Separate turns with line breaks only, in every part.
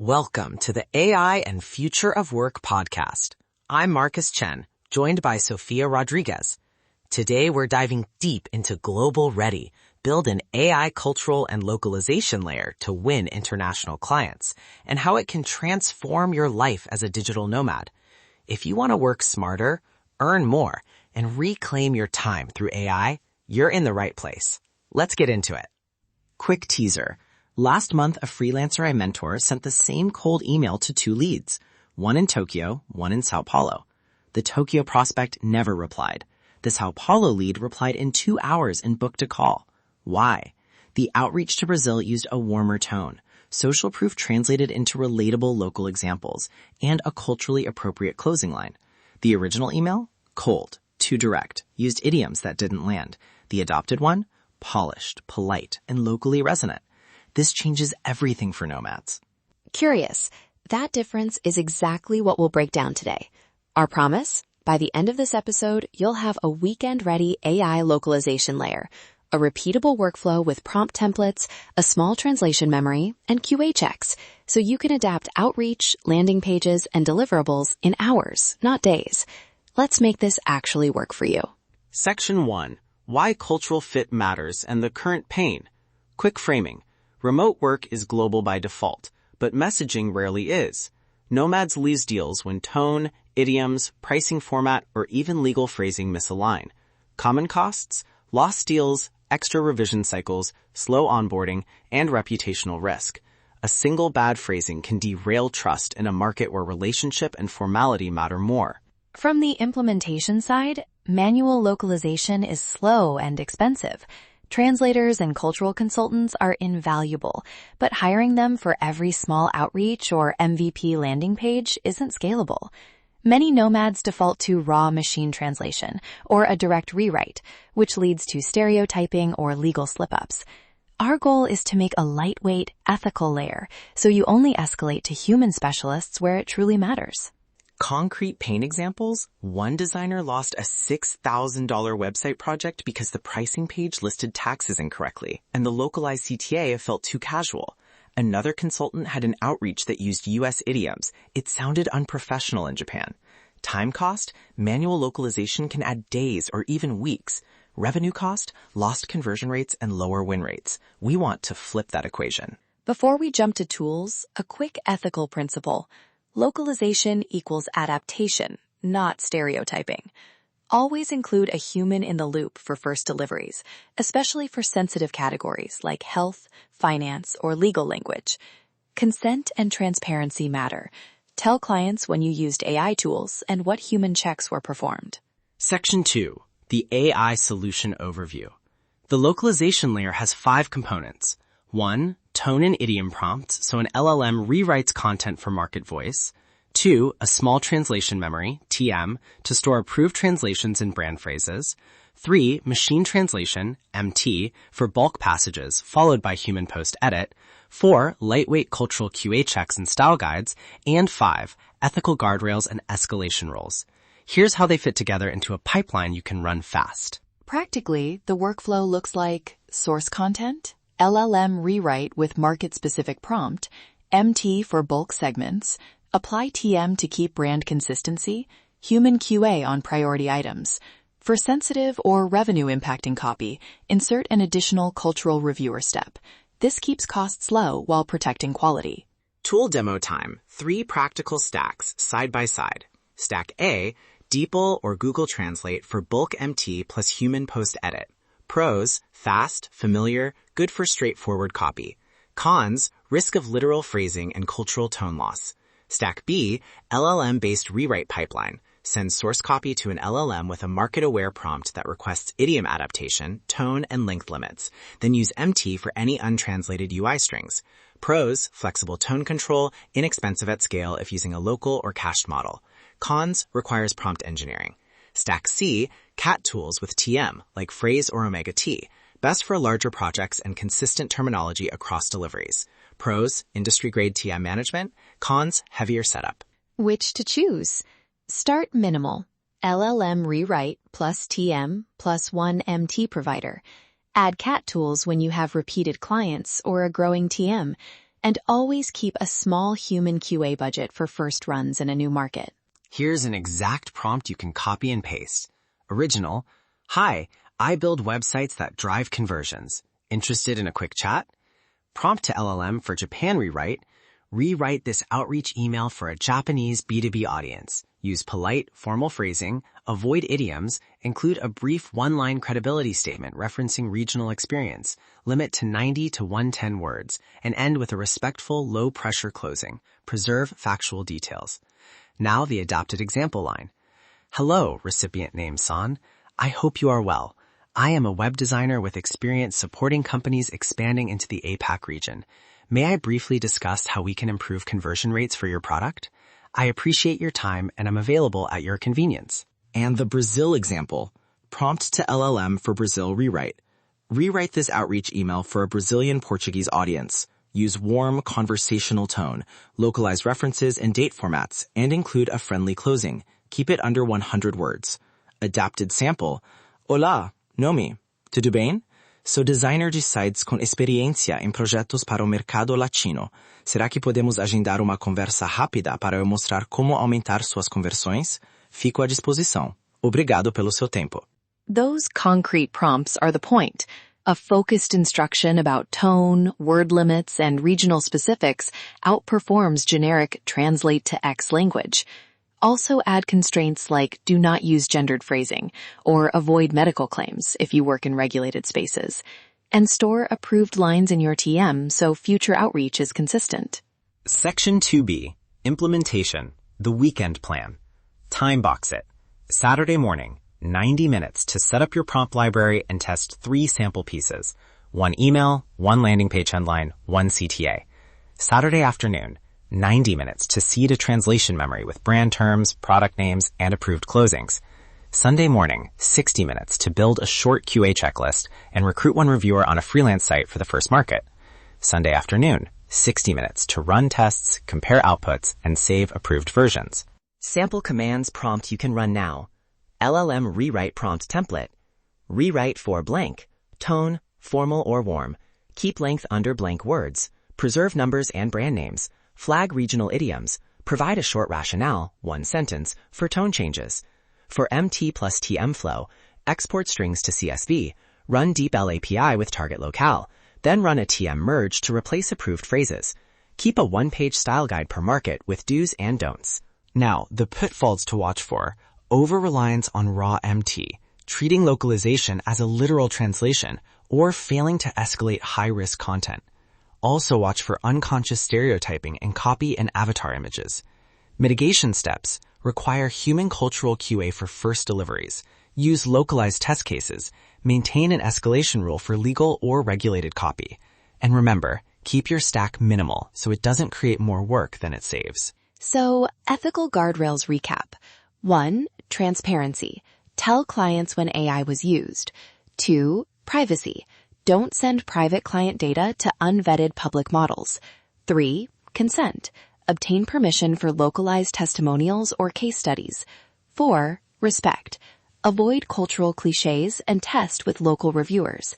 Welcome to the AI and Future of Work podcast. I'm Marcus Chen, joined by Sofia Rodriguez. Today we're diving deep into Global Ready, build an AI cultural and localization layer to win international clients, and how it can transform your life as a digital nomad. If you want to work smarter, earn more, and reclaim your time through AI, you're in the right place. Let's get into it. Quick teaser. Last month, a freelancer I mentor sent the same cold email to 2 leads, one in Tokyo, one in Sao Paulo. The Tokyo prospect never replied. The Sao Paulo lead replied in 2 hours and booked a call. Why? The outreach to Brazil used a warmer tone, social proof translated into relatable local examples, and a culturally appropriate closing line. The original email? Cold, too direct, used idioms that didn't land. The adopted one? Polished, polite, and locally resonant. This changes everything for nomads.
Curious, that difference is exactly what we'll break down today. Our promise? By the end of this episode, you'll have a weekend-ready AI localization layer, a repeatable workflow with prompt templates, a small translation memory, and QA checks, so you can adapt outreach, landing pages, and deliverables in hours, not days. Let's make this actually work for you.
Section 1. Why cultural fit matters and the current pain. Quick framing. Remote work is global by default, but messaging rarely is. Nomads lose deals when tone, idioms, pricing format, or even legal phrasing misalign. Common costs? Lost deals, extra revision cycles, slow onboarding, and reputational risk. A single bad phrasing can derail trust in a market where relationship and formality matter more.
From the implementation side, manual localization is slow and expensive. Translators and cultural consultants are invaluable, but hiring them for every small outreach or MVP landing page isn't scalable. Many nomads default to raw machine translation or a direct rewrite, which leads to stereotyping or legal slip-ups. Our goal is to make a lightweight, ethical layer, so you only escalate to human specialists where it truly matters.
Concrete pain examples? One designer lost a $6,000 website project because the pricing page listed taxes incorrectly, and the localized CTA felt too casual. Another consultant had an outreach that used US idioms. It sounded unprofessional in Japan. Time cost? Manual localization can add days or even weeks. Revenue cost? Lost conversion rates and lower win rates. We want to flip that equation.
Before we jump to tools, a quick ethical principle. Localization equals adaptation, not stereotyping. Always include a human in the loop for first deliveries, especially for sensitive categories like health, finance, or legal language. Consent and transparency matter. Tell clients when you used AI tools and what human checks were performed.
Section 2. The AI Solution Overview. The localization layer has 5 components. 1. Tone and idiom prompts, so an LLM rewrites content for market voice. 2. A small translation memory, TM, to store approved translations and brand phrases. 3. Machine translation, MT, for bulk passages, followed by human post-edit. 4. Lightweight cultural QA checks and style guides. And 5. Ethical guardrails and escalation rules. Here's how they fit together into a pipeline you can run fast.
Practically, the workflow looks like source content, LLM rewrite with market-specific prompt, MT for bulk segments, apply TM to keep brand consistency, human QA on priority items. For sensitive or revenue-impacting copy, insert an additional cultural reviewer step. This keeps costs low while protecting quality.
Tool demo time. 3 practical stacks side by side. Stack A, DeepL or Google Translate for bulk MT plus human post-edit. Pros, fast, familiar, good for straightforward copy. Cons, risk of literal phrasing and cultural tone loss. Stack B, LLM-based rewrite pipeline. Send source copy to an LLM with a market-aware prompt that requests idiom adaptation, tone, and length limits. Then use MT for any untranslated UI strings. Pros, flexible tone control, inexpensive at scale if using a local or cached model. Cons, requires prompt engineering. Stack C, CAT tools with TM, like Phrase or Omega T, best for larger projects and consistent terminology across deliveries. Pros, industry-grade TM management. Cons, heavier setup.
Which to choose? Start minimal. LLM rewrite plus TM plus 1 MT provider. Add CAT tools when you have repeated clients or a growing TM. And always keep a small human QA budget for first runs in a new market.
Here's an exact prompt you can copy and paste. Original: Hi, I build websites that drive conversions. Interested in a quick chat? Prompt to LLM for Japan rewrite: Rewrite this outreach email for a Japanese B2B audience. Use polite, formal phrasing, avoid idioms, include a brief one-line credibility statement referencing regional experience, limit to 90 to 110 words, and end with a respectful, low-pressure closing. Preserve factual details. Now the adapted example line. Hello, recipient name San. I hope you are well. I am a web designer with experience supporting companies expanding into the APAC region. May I briefly discuss how we can improve conversion rates for your product? I appreciate your time and I'm available at your convenience.
And the Brazil example. Prompt to LLM for Brazil rewrite. Rewrite this outreach email for a Brazilian Portuguese audience. Use warm, conversational tone, localize references and date formats, and include a friendly closing. Keep it under 100 words. Adapted sample. Olá, nome, tudo bem? Sou designer de sites com experiência em projetos para o mercado latino. Será que podemos agendar uma conversa rápida para eu mostrar como aumentar suas conversões? Fico à disposição. Obrigado pelo seu tempo.
Those concrete prompts are the point. A focused instruction about tone, word limits, and regional specifics outperforms generic translate to X language. Also add constraints like do not use gendered phrasing or avoid medical claims if you work in regulated spaces. And store approved lines in your TM so future outreach is consistent.
Section 2B, Implementation, the Weekend Plan. Time box it. Saturday morning, 90 minutes to set up your prompt library and test 3 sample pieces. 1 email, 1 landing page headline, 1 CTA. Saturday afternoon, 90 minutes to seed a translation memory with brand terms, product names, and approved closings. Sunday morning, 60 minutes to build a short QA checklist and recruit 1 reviewer on a freelance site for the first market. Sunday afternoon, 60 minutes to run tests, compare outputs, and save approved versions. Sample commands prompt you can run now. LLM rewrite prompt template. Rewrite for blank. Tone, formal or warm. Keep length under blank words. Preserve numbers and brand names. Flag regional idioms. Provide a short rationale, 1 sentence, for tone changes. For MT plus TM flow, export strings to CSV. Run DeepL API with target locale. Then run a TM merge to replace approved phrases. Keep a 1-page style guide per market with do's and don'ts. Now, the pitfalls to watch for. Over-reliance on raw MT, treating localization as a literal translation, or failing to escalate high-risk content. Also watch for unconscious stereotyping in copy and avatar images. Mitigation steps require human cultural QA for first deliveries, use localized test cases, maintain an escalation rule for legal or regulated copy. And remember, keep your stack minimal so it doesn't create more work than it saves.
So, ethical guardrails recap. 1. Transparency. Tell clients when AI was used. 2. Privacy. Don't send private client data to unvetted public models. 3. Consent. Obtain permission for localized testimonials or case studies. 4. Respect. Avoid cultural cliches and test with local reviewers.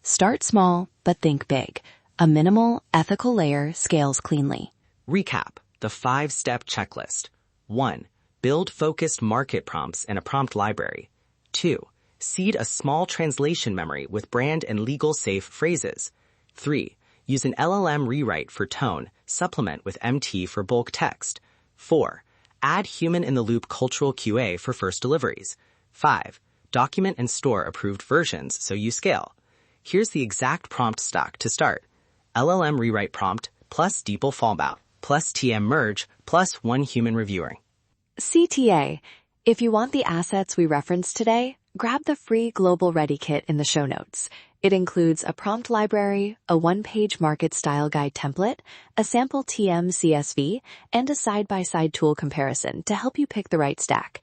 Start small, but think big. A minimal, ethical layer scales cleanly.
Recap, the 5-step checklist. 1. Build focused market prompts in a prompt library. 2. Seed a small translation memory with brand and legal safe phrases. 3. Use an LLM rewrite for tone, supplement with MT for bulk text. 4. Add human-in-the-loop cultural QA for first deliveries. 5. Document and store approved versions so you scale. Here's the exact prompt stack to start. LLM rewrite prompt plus DeepL fallback plus TM merge plus 1 human reviewing.
CTA. If you want the assets we referenced today, grab the free Global Ready Kit in the show notes. It includes a prompt library, a 1-page market style guide template, a sample TM CSV, and a side-by-side tool comparison to help you pick the right stack.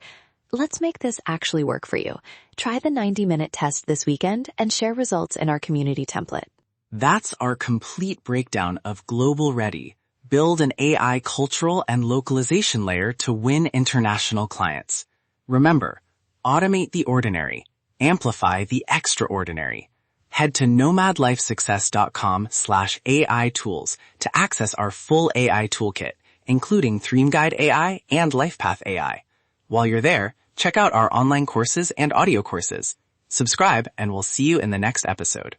Let's make this actually work for you. Try the 90-minute test this weekend and share results in our community template.
That's our complete breakdown of Global Ready. Build an AI cultural and localization layer to win international clients. Remember, automate the ordinary, amplify the extraordinary.
head to nomadlifesuccess.com/AI tools to access our full AI toolkit, including Theme Guide AI and LifePath AI. While you're there, check out our online courses and audio courses. Subscribe, and we'll see you in the next episode.